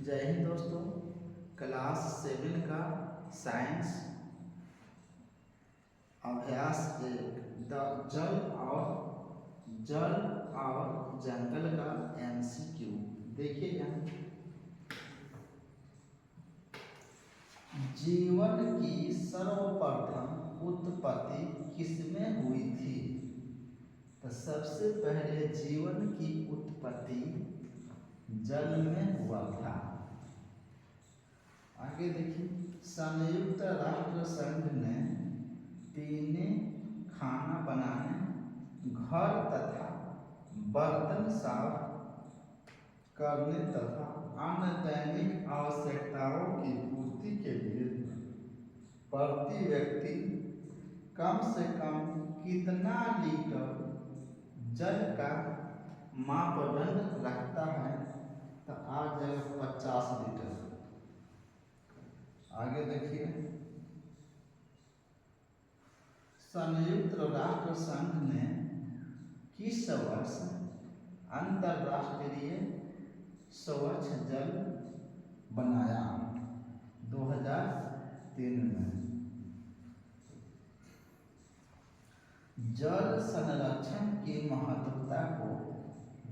जय हिंद दोस्तों। क्लास 7 का साइंस अभ्यास 1 द जल और जंगल का MCQ देखिए। यहाँ जीवन की सर्वप्रथम उत्पत्ति किसमें हुई थी? तो सबसे पहले जीवन की उत्पत्ति जल में हुआ था। आगे देखिए, संयुक्त राष्ट्र संघ ने पीने, खाना बनाने, घर तथा बर्तन साफ करने तथा अन्य दैनिक आवश्यकताओं की पूर्ति के लिए प्रति व्यक्ति कम से कम कितना लीटर जल का मापदंड रखता है? तो आ जाएगा 50 लीटर। आगे देखिए, संयुक्त राष्ट्र संघ ने किस वर्ष अंतरराष्ट्रीय स्वच्छ जल बनाया? 2003 में। जल संरक्षण की महत्वता को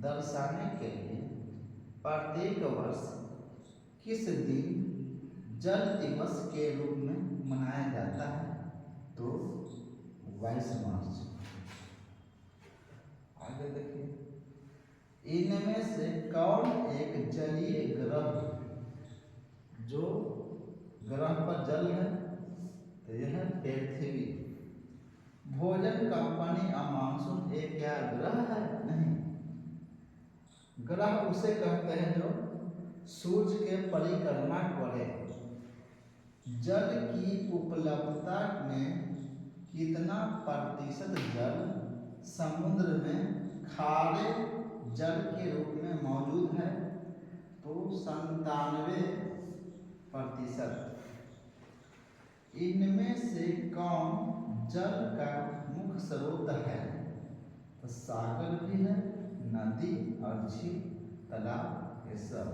दर्शाने के लिए प्रत्येक वर्ष किस दिन जल दिवस के रूप में मनाया जाता है? तो 22 मार्च। आगे देखिए, इनमें से कौन एक जलीय ग्रह जो ग्रह पर जल है? तो यह है पृथ्वी। भोजन कंपनी और मानसून एक क्या ग्रह है? नहीं। ग्रह उसे कहते हैं जो सूर्य के परिक्रमा करे। जल की उपलब्धता में कितना प्रतिशत जल समुद्र में खारे जल के रूप में मौजूद है? तो 97%। इनमें से कौन जल का मुख्य स्रोत है? तो सागर भी है, नदी और झील, तालाब, ये सब।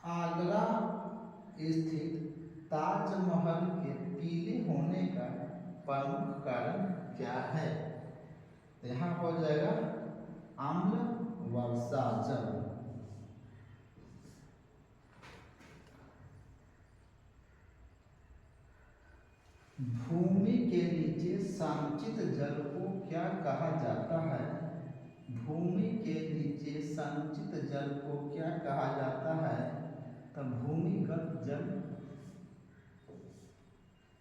आगरा स्थित ताजमहल के पीले होने का प्रमुख कारण क्या है? तो यहाँ हो जाएगा अम्ल वर्षा जल। भूमि के नीचे संचित जल को क्या कहा जाता है? भूमि के नीचे संचित जल को क्या कहा जाता है? तो भूमिगत जल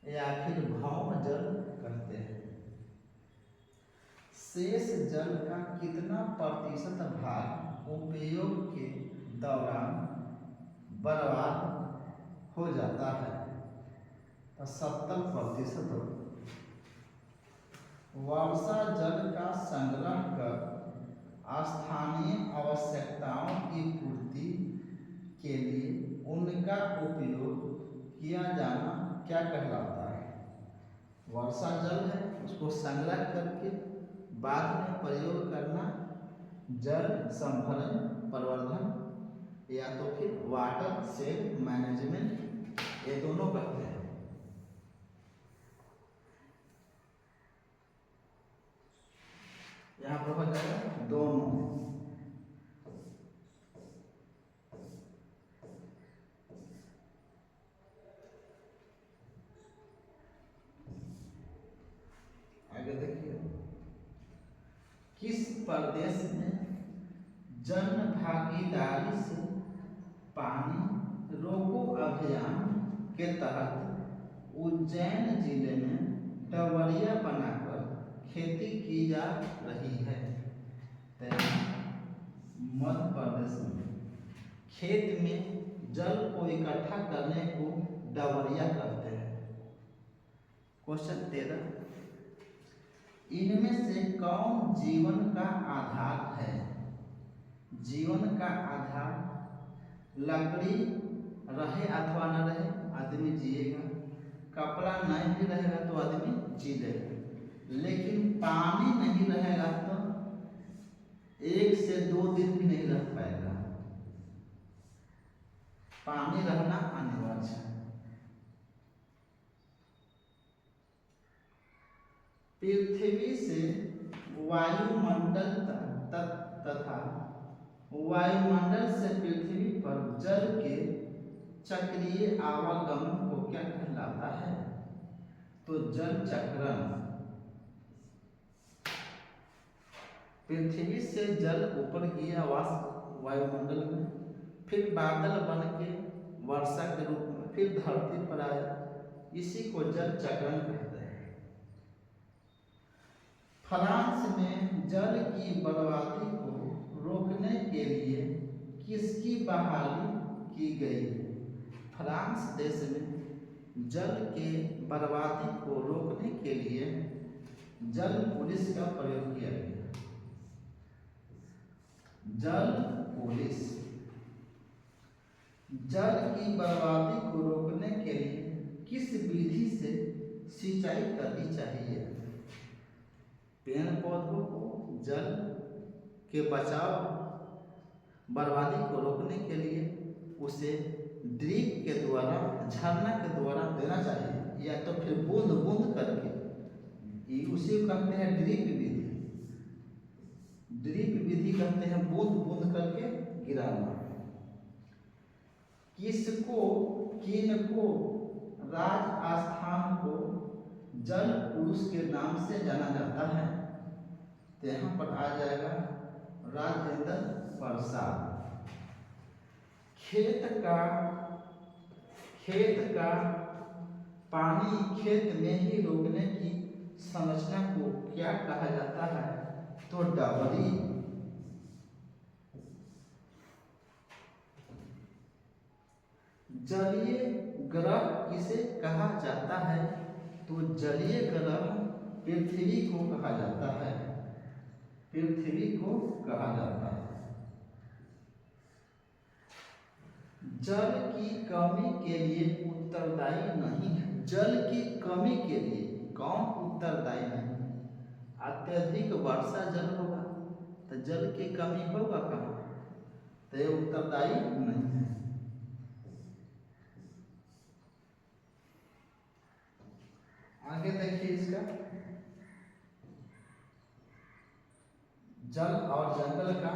या फिर भौम जल कहते हैं। शेष जल का कितना प्रतिशत भाग उपयोग के दौरान बर्बाद हो जाता है? तो 70%। वर्षा जल का संग्रह कर स्थानीय आवश्यकताओं की पूर्ति के लिए उनका उपयोग किया जाना क्या कहलाता है? वर्षा जल है, उसको संग्रह करके बाद में प्रयोग करना जल संभरण प्रवर्धन या तो फिर वाटर शेड मैनेजमेंट, ये दोनों कहते हैं। यहाँ पर हो जाएगा दोनों। आगे देखिए, किस प्रदेश में जन भागीदारी से पानी रोको अभियान के तहत उज्जैन जिले में डबरिया बनाकर खेती की जा रही है? मध्य प्रदेश में खेत में जल को इकट्ठा करने को डबरिया कहते हैं। क्वेश्चन 13, इनमें से कौन जीवन का आधार है? जीवन का आधार लकड़ी रहे अथवा न रहे आदमी जिएगा, कपड़ा नहीं भी रहेगा तो आदमी जी लेगा, लेकिन पानी नहीं रहेगा तो 1 से 2 दिन भी नहीं रह पाएगा। पानी रहना अनिवार्य है। पृथ्वी से वायुमंडल तथा वायुमंडल से पृथ्वी पर जल के चक्रीय आवागमन को क्या कहलाता है? तो जल चक्रण। पृथ्वी से जल ऊपर गया वायुमंडल में, फिर बादल बन के वर्षा के रूप में फिर धरती पर आया, इसी को जल चक्रण कहते हैं। फ्रांस में जल की बर्बादी को रोकने के लिए किसकी बहाली की गई? फ्रांस देश में जल के बर्बादी को रोकने के लिए जल पुलिस का प्रयोग किया गया। जल पुलिस। जल की बर्बादी को रोकने के लिए किस विधि से सिंचाई करनी चाहिए? पेड़ पौधों को जल के बचाव बर्बादी को रोकने के लिए उसे ड्रिप के द्वारा, झरना के द्वारा देना चाहिए, या तो फिर बूंद बूंद करके, उसी को कहते हैं ड्रिप विधि। ड्रिप विधि कहते हैं बूंद बूंद करके गिराना। किसको, किनको राजस्थान को जल पुरुष के नाम से जाना जाता है? तो यहाँ पर आ जाएगा राजेंद्र प्रसाद। खेत का पानी खेत में ही रोकने की संरचना को क्या कहा जाता है? तो डबरी। जलीय ग्रह किसे कहा जाता है? तो जलीय ग्रह पृथ्वी को कहा जाता है। पृथ्वी को कहा जाता है। जल की कमी के लिए उत्तरदायी नहीं है। जल की कमी के लिए कौन उत्तरदायी नहीं? अत्यधिक वर्षा जल होगा तो जल की कमी होगा कहाँ? तो ये उत्तरदायी नहीं है। आगे देखिए इसका, जल और जंगल का